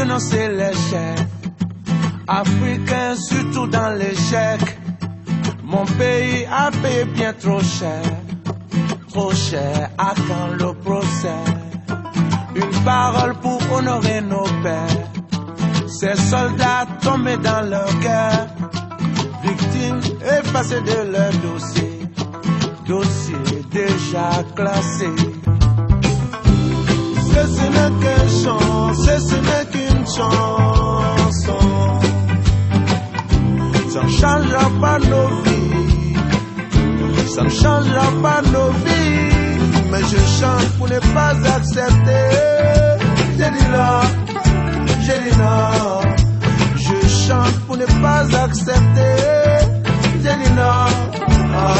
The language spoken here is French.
renoncer l'échec. Africain, surtout dans l'échec. Mon pays a payé bien trop cher. Trop cher, à quand le procès? Une parole pour honorer nos pères. Ces soldats tombés dans leur guerre. Victimes effacées de leur dossier. Dossier déjà classé. Ce n'est qu'un chant, ce n'est qu'une chanson. Ça ne changera pas nos vies. Ça ne changera pas nos vies. Mais je chante pour ne pas accepter. J'ai dit non, j'ai dit non. Je chante pour ne pas accepter. J'ai dit non, ah,